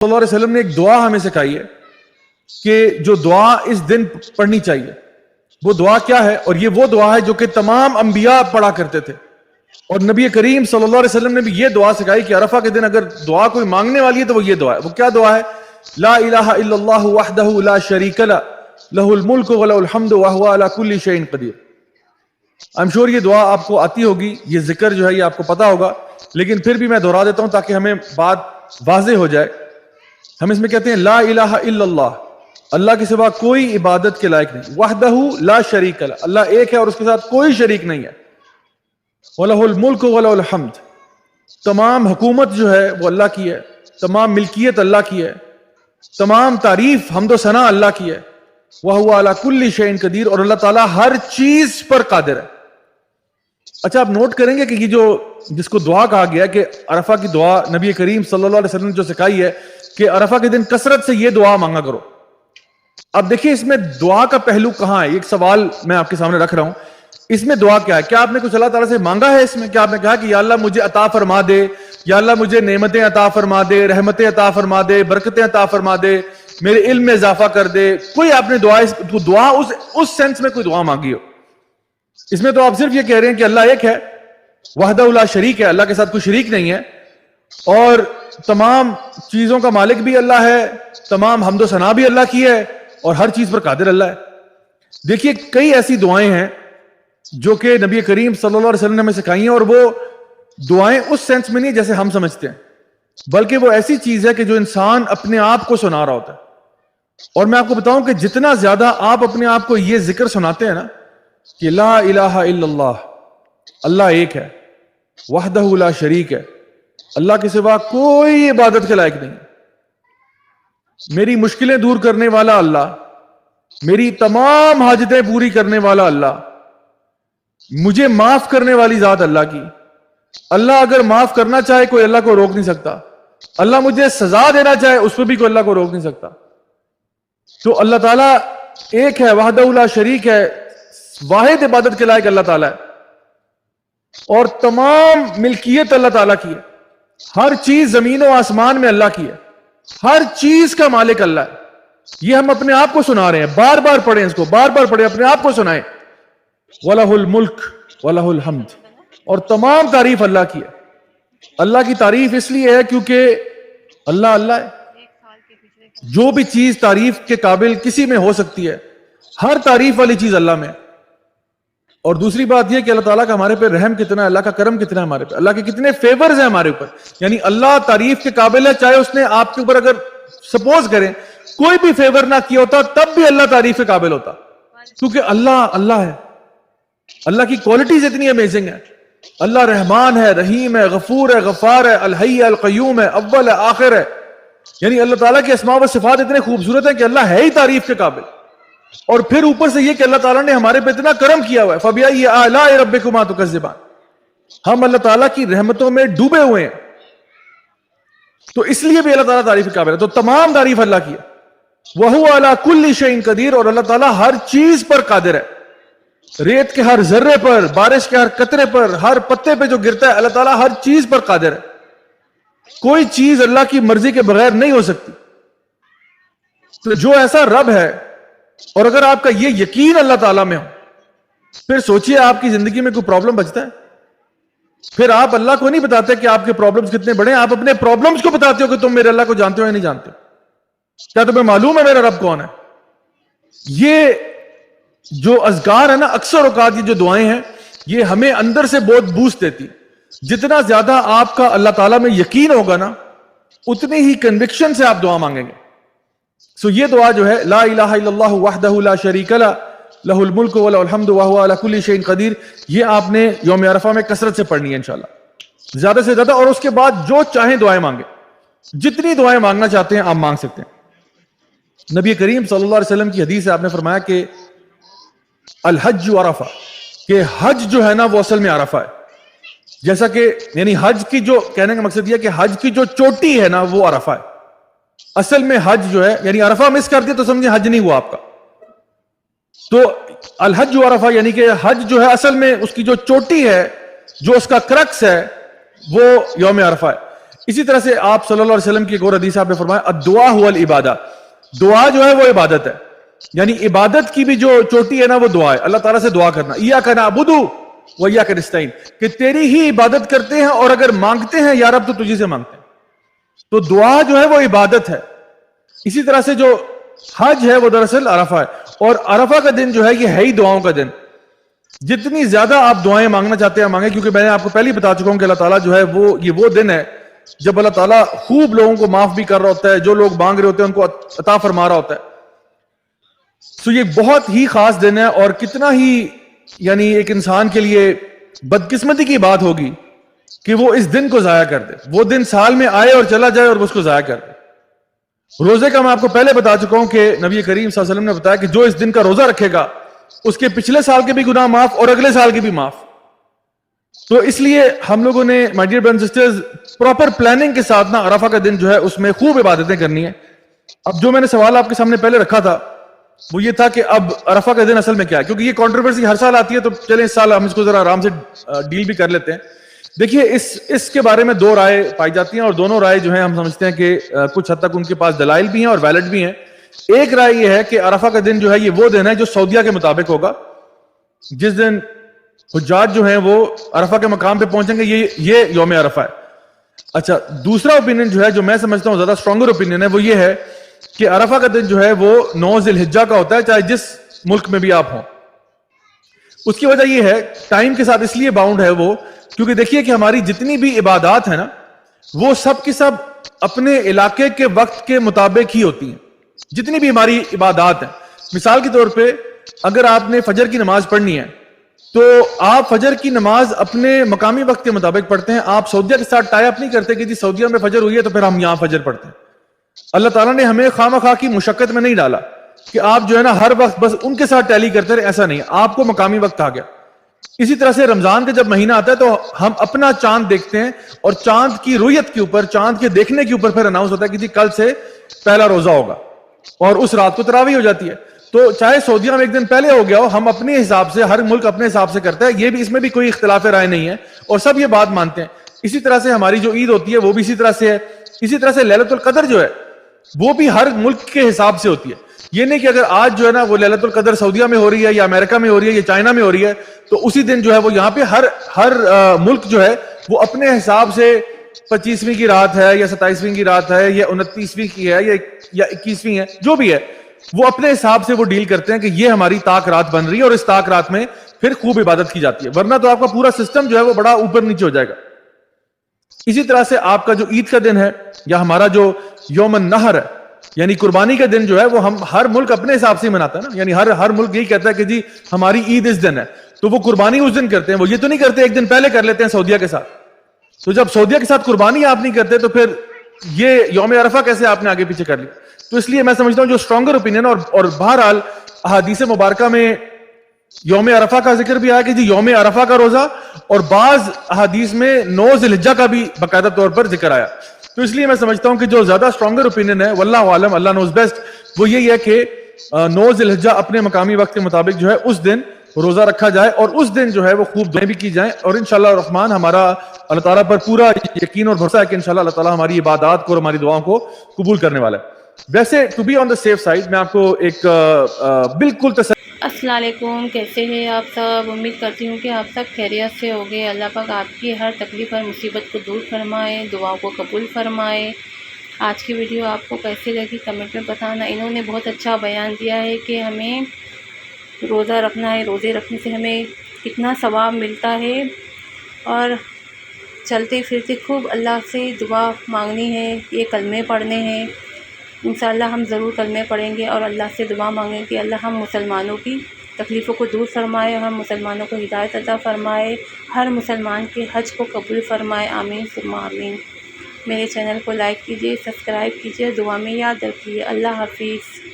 صلی اللہ علیہ وسلم نے ایک دعا ہمیں سکھائی ہے کہ جو دعا اس دن پڑھنی چاہیے. وہ دعا کیا ہے؟ اور یہ وہ دعا ہے جو کہ تمام انبیاء پڑھا کرتے تھے, اور نبی کریم صلی اللہ علیہ وسلم نے بھی یہ دعا سکھائی کہ عرفہ کے دن اگر دعا کوئی مانگنے والی ہے تو وہ یہ دعا ہے. وہ کیا دعا ہے؟ لا الہ الا اللہ وحدہ لا شریک لہ لہ الملک ولہ الحمد وہو علی کل شیء قدیر. I'm sure یہ دعا آپ کو آتی ہوگی, یہ ذکر جو ہے یہ آپ کو پتا ہوگا, لیکن پھر بھی میں دہرا دیتا ہوں تاکہ ہمیں بات واضح ہو جائے. ہم اس میں کہتے ہیں لا الہ الا اللہ, اللہ کے سوا کوئی عبادت کے لائق نہیں. وحدہ لا شریک لہ, اللہ ایک ہے اور اس کے ساتھ کوئی شریک نہیں ہے. وَلَهُ الْمُلْكُ وَلَهُ الْحَمْدُ, تمام حکومت جو ہے وہ اللہ کی ہے, تمام ملکیت اللہ کی ہے, تمام تعریف حمد و ثنا اللہ کی ہے. وَهُوَ عَلَى كُلِّ شَيْءٍ قَدِيرٌ, اور اللہ تعالیٰ ہر چیز پر قادر ہے. اچھا, آپ نوٹ کریں گے کہ یہ جو جس کو دعا کہا گیا کہ عرفہ کی دعا نبی کریم صلی اللہ علیہ وسلم نے جو سکھائی ہے کہ عرفہ کے دن کثرت سے یہ دعا مانگا کرو. اب دیکھیں اس میں دعا کا پہلو کہاں ہے, ایک سوال میں آپ کے سامنے رکھ رہا ہوں. اس میں دعا کیا ہے؟ کیا آپ نے کچھ اللہ تعالیٰ سے مانگا ہے اس میں؟ کیا آپ نے کہا کہ یا اللہ مجھے عطا فرما دے, یا اللہ مجھے نعمتیں عطا فرما دے, رحمتیں عطا فرما دے, برکتیں عطا فرما دے, میرے علم میں اضافہ کر دے؟ کوئی آپ نے دعا اس سینس میں کوئی دعا مانگی ہو؟ اس میں تو آپ صرف یہ کہہ رہے ہیں کہ اللہ ایک ہے, وحدہ لا شریک ہے, اللہ کے ساتھ کوئی شریک نہیں ہے, اور تمام چیزوں کا مالک بھی اللہ ہے, تمام حمد و ثنا بھی اللہ کی ہے, اور ہر چیز پر قادر اللہ ہے. دیکھیے کئی ایسی دعائیں ہیں جو کہ نبی کریم صلی اللہ علیہ وسلم نے ہمیں سکھائی ہیں, اور وہ دعائیں اس سینس میں نہیں جیسے ہم سمجھتے ہیں, بلکہ وہ ایسی چیز ہے کہ جو انسان اپنے آپ کو سنا رہا ہوتا ہے. اور میں آپ کو بتاؤں کہ جتنا زیادہ آپ اپنے آپ کو یہ ذکر سناتے ہیں نا کہ لا الہ الا اللہ, اللہ ایک ہے, وحدہ لا شریک ہے, اللہ کے سوا کوئی عبادت کے لائق نہیں, میری مشکلیں دور کرنے والا اللہ, میری تمام حاجتیں پوری کرنے والا اللہ, مجھے معاف کرنے والی ذات اللہ کی, اللہ اگر معاف کرنا چاہے کوئی اللہ کو روک نہیں سکتا, اللہ مجھے سزا دینا چاہے اس پہ بھی کوئی اللہ کو روک نہیں سکتا. تو اللہ تعالیٰ ایک ہے, وحدہ لا شریک ہے, واحد عبادت کے لائق اللہ تعالیٰ ہے, اور تمام ملکیت اللہ تعالیٰ کی ہے, ہر چیز زمین و آسمان میں اللہ کی ہے, ہر چیز کا مالک اللہ ہے. یہ ہم اپنے آپ کو سنا رہے ہیں, بار بار پڑھیں اس کو, بار بار پڑھیں, اپنے آپ کو سنائیں. وَلَهُ الْمُلْكُ وَلَهُ الْحَمْدُ, اور تمام تعریف اللہ کی ہے. اللہ کی تعریف اس لیے ہے کیونکہ اللہ اللہ ہے. جو بھی چیز تعریف کے قابل کسی میں ہو سکتی ہے, ہر تعریف والی چیز اللہ میں ہے. اور دوسری بات یہ کہ اللہ تعالیٰ کا ہمارے پہ رحم کتنا ہے, اللہ کا کرم کتنا ہے ہمارے پہ, اللہ کے کتنے فیورز ہیں ہمارے اوپر. یعنی اللہ تعریف کے قابل ہے, چاہے اس نے آپ کے اوپر اگر سپوز کریں کوئی بھی فیور نہ کیا ہوتا تب بھی اللہ تعریف کے قابل ہوتا, کیونکہ اللہ اللہ ہے. اللہ کی کوالٹیز اتنی امیزنگ ہے. اللہ رحمان ہے, رحیم ہے, غفور ہے, غفار ہے, الحی ہے, القیوم ہے, اول ہے, آخر ہے. یعنی اللہ تعالیٰ کے اسماء و صفات اتنے خوبصورت ہیں کہ اللہ ہے ہی تعریف کے قابل. اور پھر اوپر سے یہ کہ اللہ تعالیٰ نے ہمارے پہ اتنا کرم کیا ہوا ہے. فَبِأَيِّ آلَاءِ رَبِّكُمَا تُكَذِّبَانِ, ہم اللہ تعالیٰ کی رحمتوں میں ڈوبے ہوئے ہیں, تو اس لیے بھی اللہ تعالیٰ تعریف کے قابل ہے. تو تمام تعریف اللہ کی ہے. وَهُوَ عَلَى كُلِّ شَيْءٍ قَدِيرٌ, اور اللہ تعالیٰ ہر چیز پر قادر ہے. ریت کے ہر ذرے پر, بارش کے ہر قطرے پر, ہر پتے پہ جو گرتا ہے, اللہ تعالیٰ ہر چیز پر قادر ہے. کوئی چیز اللہ کی مرضی کے بغیر نہیں ہو سکتی. تو جو ایسا رب ہے, اور اگر آپ کا یہ یقین اللہ تعالیٰ میں ہو, پھر سوچئے آپ کی زندگی میں کوئی پرابلم بچتا ہے. پھر آپ اللہ کو نہیں بتاتے کہ آپ کے پرابلمز کتنے بڑے ہیں, آپ اپنے پرابلمز کو بتاتے ہو کہ تم میرے اللہ کو جانتے ہو یا نہیں جانتے. کیا تمہیں معلوم ہے میرا رب کون ہے؟ یہ جو اذکار ہے نا, اکثر اوقات یہ جو دعائیں ہیں یہ ہمیں اندر سے بہت بوسٹ دیتی. جتنا زیادہ آپ کا اللہ تعالیٰ میں یقین ہوگا نا, اتنی ہی کنوکشن سے آپ دعا مانگیں گے. سو یہ دعا جو ہے لا الہ الا اللہ وحدہ لا شریک لہ لہ الملک ولہ الحمد وہو علی کل شیء قدیر, یہ آپ نے یوم عرفہ میں کثرت سے پڑھنی ہے انشاءاللہ, زیادہ سے زیادہ. اور اس کے بعد جو چاہیں دعائیں مانگیں, جتنی دعائیں مانگنا چاہتے ہیں آپ مانگ سکتے ہیں. نبی کریم صلی اللہ علیہ وسلم کی حدیث سے آپ نے فرمایا کہ الحج عرفہ, کہ حج جو ہے نا وہ اصل میں عرفہ ہے. جیسا کہ یعنی حج کی جو کہنے کا مقصد یہ کہ حج کی جو چوٹی ہے نا وہ عرفہ ہے. اصل میں حج جو ہے, یعنی عرفہ مس کر دیا تو سمجھے حج نہیں ہوا آپ کا. تو الحج عرفہ یعنی کہ حج جو ہے اصل میں اس کی جو چوٹی ہے, جو اس کا کرکس ہے, وہ یوم عرفہ ہے. اسی طرح سے آپ صلی اللہ علیہ وسلم کی ایک اور حدیث آپ نے فرمایا الدعا هو العبادہ، دعا جو ہے وہ عبادت ہے. یعنی عبادت کی بھی جو چوٹی ہے نا وہ دعا ہے، اللہ تعالیٰ سے دعا کرنا. ایاک نعبد و ایاک نستعین، کہ تیری ہی عبادت کرتے ہیں اور اگر مانگتے ہیں یا رب تو تجھی سے مانگتے ہیں. تو دعا جو ہے وہ عبادت ہے. اسی طرح سے جو حج ہے وہ دراصل عرفہ ہے، اور عرفہ کا دن جو ہے یہ ہے ہی دعاؤں کا دن. جتنی زیادہ آپ دعائیں مانگنا چاہتے ہیں مانگیں، کیونکہ میں نے آپ کو پہلے بتا چکا ہوں کہ اللہ تعالیٰ جو ہے یہ وہ دن ہے جب اللہ تعالیٰ خوب لوگوں کو معاف بھی کر رہا ہوتا ہے، جو لوگ مانگ رہے ہوتے ہیں ان کو عطا فرما رہا ہوتا ہے. سو یہ بہت ہی خاص دن ہے، اور کتنا ہی یعنی ایک انسان کے لیے بدقسمتی کی بات ہوگی کہ وہ اس دن کو ضائع کر دے. وہ دن سال میں آئے اور چلا جائے اور وہ اس کو ضائع کر دے. روزے کا میں آپ کو پہلے بتا چکا ہوں کہ نبی کریم صلی اللہ علیہ وسلم نے بتایا کہ جو اس دن کا روزہ رکھے گا اس کے پچھلے سال کے بھی گناہ معاف اور اگلے سال کے بھی معاف. تو اس لیے ہم لوگوں نے my dear brothers and sisters proper planning کے ساتھ نا عرفہ کا دن جو ہے اس میں خوب عبادتیں کرنی ہے. اب جو میں نے سوال آپ کے سامنے پہلے رکھا تھا وہ یہ تھا کہ اب عرفہ کا دن اصل میں کیا ہے، کیونکہ یہ کنٹروورسی ہر سال آتی ہے، تو چلیں اس سال ہم اس کو ذرا آرام سے ڈیل بھی کر لیتے ہیں. دیکھیے اس کے بارے میں دو رائے پائی جاتی ہیں، اور دونوں رائے جو ہیں ہم سمجھتے ہیں کہ کچھ حد تک ان کے پاس دلائل بھی ہیں اور ویلڈ بھی ہیں. ایک رائے یہ ہے کہ عرفہ کا دن جو ہے یہ وہ دن ہے جو سعودیہ کے مطابق ہوگا، جس دن حجاج جو ہیں وہ عرفہ کے مقام پہ پہنچیں گے، یہ یوم عرفہ ہے. اچھا، دوسرا اوپینین جو ہے جو میں سمجھتا ہوں زیادہ اسٹرانگر اوپینین ہے وہ یہ ہے کہ عرفہ کا دن جو ہے وہ 9 ذی الحجہ کا ہوتا ہے، چاہے جس ملک میں بھی آپ ہوں. اس کی وجہ یہ ہے ٹائم کے ساتھ اس لیے باؤنڈ ہے وہ، کیونکہ دیکھیے کہ ہماری جتنی بھی عبادات ہیں نا وہ سب کی سب اپنے علاقے کے وقت کے مطابق ہی ہوتی ہیں. جتنی بھی ہماری عبادات ہیں، مثال کے طور پہ اگر آپ نے فجر کی نماز پڑھنی ہے تو آپ فجر کی نماز اپنے مقامی وقت کے مطابق پڑھتے ہیں. آپ سعودیہ کے ساتھ ٹائی اپ نہیں کرتے کہ جی سعودیہ میں فجر ہوئی ہے تو پھر ہم یہاں فجر پڑھتے ہیں. اللہ تعالیٰ نے ہمیں خواہ کی مشقت میں نہیں ڈالا کہ آپ جو ہے نا ہر وقت بس ان کے ساتھ ٹیلی کرتے رہے، ایسا نہیں، آپ کو مقامی وقت آ گیا. اسی طرح سے رمضان کا جب مہینہ آتا ہے تو ہم اپنا چاند دیکھتے ہیں، اور چاند کی رویت کے اوپر، چاند کے دیکھنے کے اوپر پھر اناؤنس ہوتا ہے کہ جی کل سے پہلا روزہ ہوگا، اور اس رات کو تراویح ہو جاتی ہے. تو چاہے سعودیہ میں ایک دن پہلے ہو گیا ہو، ہم اپنے حساب سے، ہر ملک اپنے حساب سے کرتا ہے، یہ بھی اس میں بھی کوئی اختلاف رائے نہیں ہے، اور سب یہ بات مانتے ہیں. اسی طرح سے ہماری جو عید ہوتی ہے وہ بھی اسی طرح سے ہے. اسی طرح سے لیلۃ القدر جو ہے وہ بھی ہر ملک کے حساب سے ہوتی ہے. یہ نہیں کہ اگر آج جو ہے نا وہ لیلۃ القدر سعودیہ میں ہو رہی ہے یا امریکہ میں ہو رہی ہے یا چائنا میں ہو رہی ہے تو اسی دن جو ہے وہ یہاں پہ ہر ملک جو ہے وہ اپنے حساب سے 25ویں کی رات ہے یا 27ویں کی رات ہے یا 29ویں کی ہے یا 21ویں ہے، جو بھی ہے وہ اپنے حساب سے وہ ڈیل کرتے ہیں کہ یہ ہماری طاق رات بن رہی ہے اور اس طاق رات میں پھر خوب عبادت کی جاتی ہے، ورنہ تو آپ کا پورا سسٹم جو ہے وہ بڑا اوپر نیچے ہو جائے گا. اسی طرح سے آپ کا جو عید کا دن ہے یا ہمارا جو یوم النحر ہے یعنی قربانی کا دن جو ہے وہ ہم ہر ملک اپنے حساب سے مناتا ہے نا. یعنی ہر ملک یہی کہتا ہے کہ جی ہماری عید اس دن ہے، تو وہ قربانی اس دن کرتے ہیں. وہ یہ تو نہیں کرتے ایک دن پہلے کر لیتے ہیں سعودیہ کے ساتھ. تو جب سعودیہ کے ساتھ قربانی آپ نہیں کرتے تو پھر یہ یوم عرفہ کیسے آپ نے آگے پیچھے کر لی؟ تو اس لیے میں سمجھتا ہوں جو اسٹرانگر اوپینین اور بہرحال احادیث مبارکہ میں یوم عرفہ کا ذکر بھی آیا کہ جی یوم عرفہ کا روزہ، اور بعض احادیث میں 9 ذی الحجہ کا بھی باقاعدہ طور پر ذکر آیا. تو اس لیے میں سمجھتا ہوں کہ جو زیادہ اسٹرانگر اوپینین ہے واللہ عالم، اللہ نوز بیسٹ، وہ یہی ہے کہ 9 ذی الحجہ اپنے مقامی وقت کے مطابق جو ہے اس دن روزہ رکھا جائے، اور اس دن جو ہے وہ خوب دعائیں بھی کی جائیں. اور انشاءاللہ الرحمن ہمارا اللہ تعالیٰ پر پورا یقین اور بھروسہ ہے کہ انشاءاللہ اللہ تعالیٰ ہماری عبادات کو اور ہماری دعاؤں کو قبول کرنے والا ہے. ویسے to be on the safe side میں آپ کو ایک بالکل السلام علیکم، کیسے ہیں آپ سب؟ امید کرتی ہوں کہ آپ سب خیریت سے ہوگے. اللہ پاک آپ کی ہر تکلیف اور مصیبت کو دور فرمائے، دعاؤں کو قبول فرمائے. آج کی ویڈیو آپ کو کیسے لگی کمنٹ میں بتانا. انہوں نے بہت اچھا بیان دیا ہے کہ ہمیں روزہ رکھنا ہے، روزے رکھنے سے ہمیں کتنا ثواب ملتا ہے، اور چلتے پھرتے خوب اللہ سے دعا مانگنی ہے، یہ کلمے پڑھنے ہیں. انشاءاللہ ہم ضرور کلمے پڑھیں گے اور اللہ سے دعا مانگیں گے کہ اللہ ہم مسلمانوں کی تکلیفوں کو دور فرمائے اور ہم مسلمانوں کو ہدایت عطا فرمائے، ہر مسلمان کے حج کو قبول فرمائے. آمین ثم آمین. میرے چینل کو لائک کیجیے، سبسکرائب کیجیے، دعا میں یاد رکھیے. اللہ حافظ.